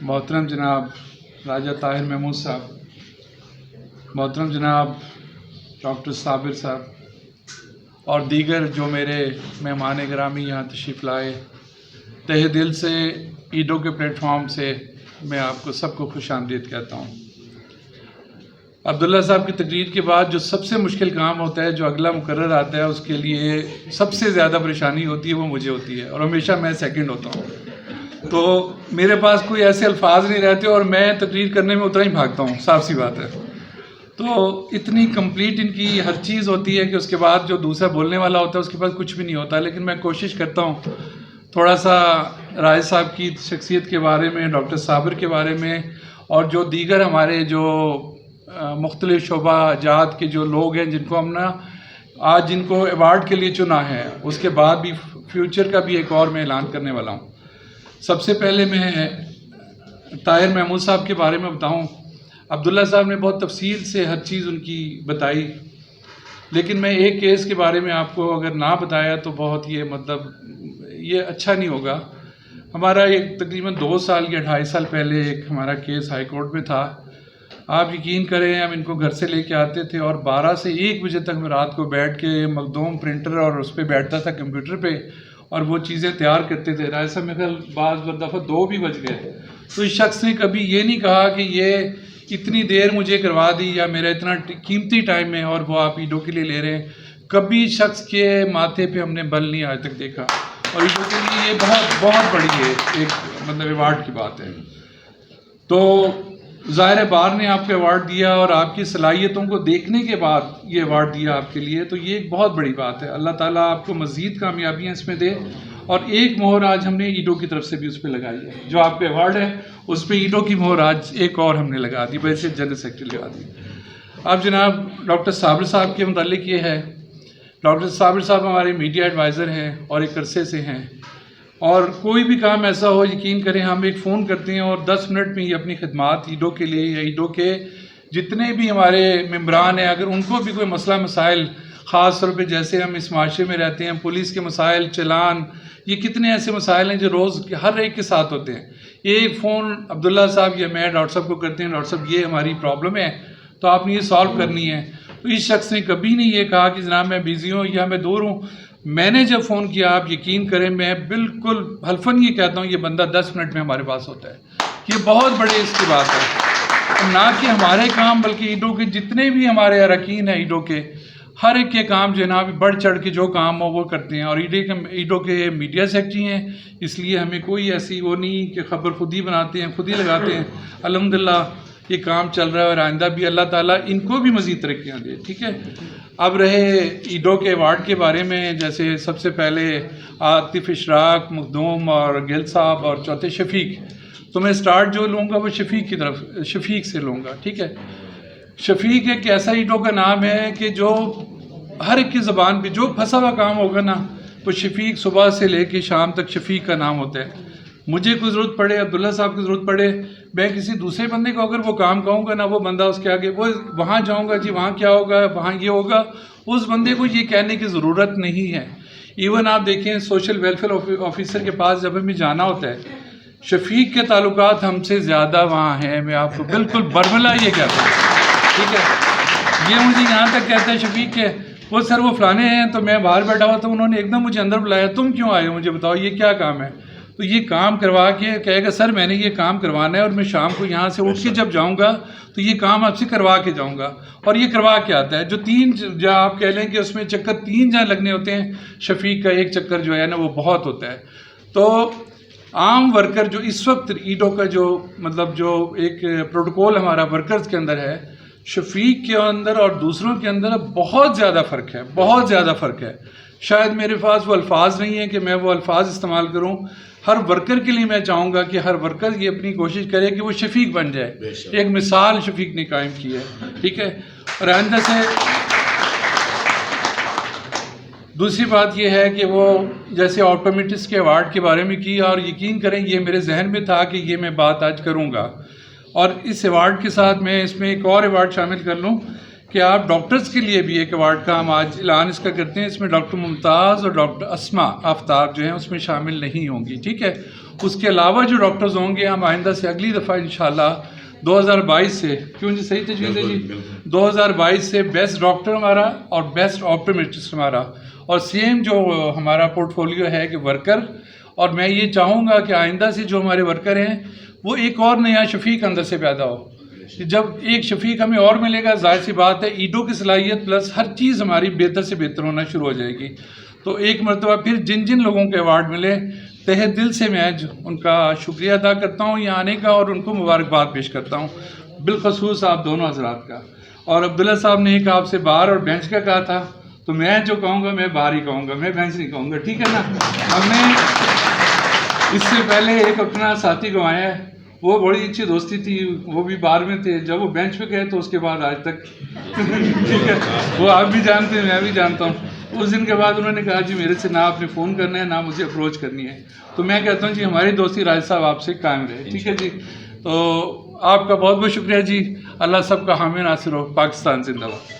मोहतरम जनाब राजा ताहिर महमूद साहब, मोहतरम जनाब डॉक्टर साबिर साहब और दीगर जो मेरे मेहमान गिरामी यहाँ तशरीफ़ लाए, तहे दिल से ईडो के प्लेटफॉर्म से मैं आपको सबको खुश आमदीद कहता हूँ। अब्दुल्ला साहब की तकरीर के बाद जो सबसे मुश्किल काम होता है, जो अगला मुकर्रर आता है, उसके लिए सबसे ज़्यादा परेशानी होती है, वो मुझे होती है और हमेशा मैं सेकंड होता हूँ। तो मेरे पास कोई ऐसे अल्फाज नहीं रहते और मैं तकरीर करने में उतना ही भागता हूँ, साफ सी बात है। तो इतनी कंप्लीट इनकी हर चीज़ होती है कि उसके बाद जो दूसरा बोलने वाला होता है उसके पास कुछ भी नहीं होता। लेकिन मैं कोशिश करता हूँ थोड़ा सा राय साहब की शख्सियत के बारे में, डॉक्टर साबिर के बारे में और जो दीगर हमारे जो मुख्तलिफ शोबा जात के जो लोग हैं जिनको हम ना आज जिनको अवार्ड के लिए चुना है, उसके बाद भी फ्यूचर का भी एक और मैं ऐलान करने वाला हूँ। सबसे पहले मैं ताहिर महमूद साहब के बारे में बताऊं। अब्दुल्ला साहब ने बहुत तफसील से हर चीज़ उनकी बताई, लेकिन मैं एक केस के बारे में आपको अगर ना बताया तो बहुत ये अच्छा नहीं होगा। हमारा एक तकरीबन 2 साल या 2.5 साल पहले एक हमारा केस हाई कोर्ट में था। आप यकीन करें, हम इनको घर से लेके आते थे और 12 से 1 बजे तक मैं रात को बैठ के मखदूम प्रिंटर और उस पर बैठता था कंप्यूटर पे और वो चीज़ें तैयार करते थे। राय साहब मेरे ख्याल दफ़ा 2 भी बज गए। तो इस शख्स ने कभी ये नहीं कहा कि ये इतनी देर मुझे करवा दी या मेरा इतना कीमती टाइम है और वो आप ईडो के लिए ले रहे हैं। कभी शख्स के माथे पे हमने बल नहीं आज तक देखा और ईडो के लिए ये बहुत बहुत बड़ी है एक अवार्ड की बात है। तो ज़ाहिर बार ने आपको अवार्ड दिया और आपकी सलाहियतों को देखने के बाद ये अवार्ड दिया आपके लिए, तो ये एक बहुत बड़ी बात है। अल्लाह ताला आपको मज़ीद कामयाबियाँ इसमें दे। और एक मोहर आज हमने ईडो की तरफ से भी उस पर लगाई है, जो आपके अवार्ड है उस पर ईडो की मोहर आज एक और हमने लगा दी, वैसे जनरल सेक्रेटरी लगा दी। अब जनाब डॉक्टर साबिर साहब के मुतालिक ये है, डॉक्टर साबिर साहब हमारे मीडिया एडवाइज़र हैं और एक अरसे से हैं और कोई भी काम ऐसा हो, यकीन करें हम एक फ़ोन करते हैं और 10 मिनट में ही अपनी खिदमात ईडो के लिए या ईडो के जितने भी हमारे मेम्बरान हैं, अगर उनको भी कोई मसला मसाइल ख़ास तौर पे जैसे हम इस माशरे में रहते हैं, पुलिस के मसाइल, चलान, ये कितने ऐसे मसाइल हैं जो रोज़ हर एक के साथ होते हैं। एक फ़ोन अब्दुल्ला साहब या मैं डॉक्टर साहब को करते हैं, डॉक्टर साहब ये हमारी प्रॉब्लम है तो आपने ये सॉल्व करनी है। तो इस शख्स ने कभी नहीं ये कहा कि जनाब मैं बिज़ी हूँ या मैं दूर हूँ। मैंने जब फ़ोन किया, आप यकीन करें, मैं बिल्कुल हल्फन ये कहता हूँ ये बंदा 10 मिनट में हमारे पास होता है। ये बहुत बड़ी इसकी बात है। ना कि हमारे काम बल्कि ईडो के जितने भी हमारे अरकान हैं ईडो के, हर एक के काम जो है ना बढ़ चढ़ के जो काम हो वो करते हैं। और ईडो के मीडिया सेक्रेटरी हैं, इसलिए हमें कोई ऐसी वो नहीं कि ख़बर खुद ही बनाते हैं खुद ही लगाते हैं। अल्हम्दुलिल्लाह ये काम चल रहा है और आइंदा भी अल्लाह ताला इनको भी मज़ीद तरक्कियाँ दे। ठीक है। अब रहे ईडो के अवार्ड के बारे में, जैसे सबसे पहले आतिफ इशराक, मखदूम और गिल साहब और चौथे शफीक, तो मैं स्टार्ट जो लूँगा वो शफीक से लूँगा। ठीक है। शफीक एक ऐसा ईडो का नाम है कि जो हर एक की ज़बान पे जो फंसा हुआ काम होगा ना, तो शफीक सुबह से लेके शाम तक शफीक का नाम होता है। मुझे कोई ज़रूरत पड़े, अब्दुल्ला साहब की ज़रूरत पड़े, मैं किसी दूसरे बंदे को अगर वो काम कहूँगा ना, वो बंदा उसके आगे वो वहाँ जाऊँगा जी वहाँ क्या होगा, वहाँ ये होगा, उस बंदे को ये कहने की ज़रूरत नहीं है। इवन आप देखें सोशल वेलफेयर ऑफिसर के पास जब हमें जाना होता है, शफीक के ताल्लुकात हमसे ज़्यादा वहाँ हैं। मैं आपको बिल्कुल बरमला ये कहता हूँ। ठीक है। ये मुझे यहाँ तक कहता है शफीक के वो सर वो फलाने हैं, तो मैं बाहर बैठा हुआ था, उन्होंने एकदम मुझे अंदर बुलाया, तुम क्यों आए हो, मुझे बताओ ये क्या काम है। तो ये काम करवा के कहेगा सर मैंने ये काम करवाना है और मैं शाम को यहाँ से उठ के जब जाऊँगा तो ये काम आपसे करवा के जाऊँगा, और ये करवा के आता है। जो 3 जहाँ आप कह लें कि उसमें चक्कर 3 जहाँ लगने होते हैं, शफीक का एक चक्कर जो है ना वो बहुत होता है। तो आम वर्कर जो इस वक्त ईडो का जो जो एक प्रोटोकॉल हमारा वर्कर्स के अंदर है, शफीक के अंदर और दूसरों के अंदर बहुत ज़्यादा फ़र्क है, बहुत ज़्यादा फ़र्क है। शायद मेरे पास वो अल्फाज नहीं है कि मैं वो अल्फाज इस्तेमाल करूं। हर वर्कर के लिए मैं चाहूँगा कि हर वर्कर ये अपनी कोशिश करे कि वो शफीक बन जाए। एक मिसाल शफीक ने कायम की है। ठीक है। और आइंदा से दूसरी बात ये है कि वो जैसे ऑप्टोमेट्रिस्ट के अवार्ड के बारे में किया, और यकीन करें ये मेरे जहन में था कि ये मैं बात आज करूँगा, और इस अवार्ड के साथ मैं इसमें एक और अवार्ड शामिल कर लूँ کہ آپ ڈاکٹرز کے لیے بھی ایک ایوارڈ کا ہم آج اعلان اس کا کرتے ہیں. اس میں ڈاکٹر ممتاز اور ڈاکٹر اسما آفتاب جو ہیں اس میں شامل نہیں ہوں گی, ٹھیک ہے. اس کے علاوہ جو ڈاکٹرز ہوں گے ہم آئندہ سے اگلی دفعہ انشاءاللہ 2022 سے, کیوں جی صحیح تجویز ہے جی, 2022 سے بیسٹ ڈاکٹر ہمارا اور بیسٹ آپٹومیٹرسٹ ہمارا, اور سیم جو ہمارا پورٹ فولیو ہے کہ ورکر. اور میں یہ چاہوں گا کہ آئندہ سے جو ہمارے ورکر ہیں وہ ایک اور نیا شفیق اندر سے پیدا ہو. جب ایک شفیق ہمیں اور ملے گا, ظاہر سی بات ہے ایڈو کی صلاحیت پلس ہر چیز ہماری بہتر سے بہتر ہونا شروع ہو جائے گی. تو ایک مرتبہ پھر جن جن لوگوں کے ایوارڈ ملے تہہ دل سے میں ان کا شکریہ ادا کرتا ہوں یہاں آنے کا, اور ان کو مبارکباد پیش کرتا ہوں, بالخصوص آپ دونوں حضرات کا. اور عبداللہ صاحب نے ایک آپ سے باہر اور بینچ کا کہا تھا, تو میں جو کہوں گا میں باہر ہی کہوں گا, میں بینچ نہیں کہوں گا, ٹھیک ہے نا. ہم نے اس سے پہلے ایک اپنا ساتھی گنوایا ہے, وہ بڑی اچھی دوستی تھی, وہ بھی باہر میں تھے, جب وہ بینچ پہ گئے تو اس کے بعد آج تک ٹھیک ہے, وہ آپ بھی جانتے ہیں میں بھی جانتا ہوں. اس دن کے بعد انہوں نے کہا جی میرے سے نہ آپ نے فون کرنا ہے نہ مجھے اپروچ کرنی ہے. تو میں کہتا ہوں جی ہماری دوستی راج صاحب آپ سے قائم رہے, ٹھیک ہے جی. تو آپ کا بہت بہت شکریہ جی, اللہ سب کا حامی ناصر ہو. پاکستان زندہ باد.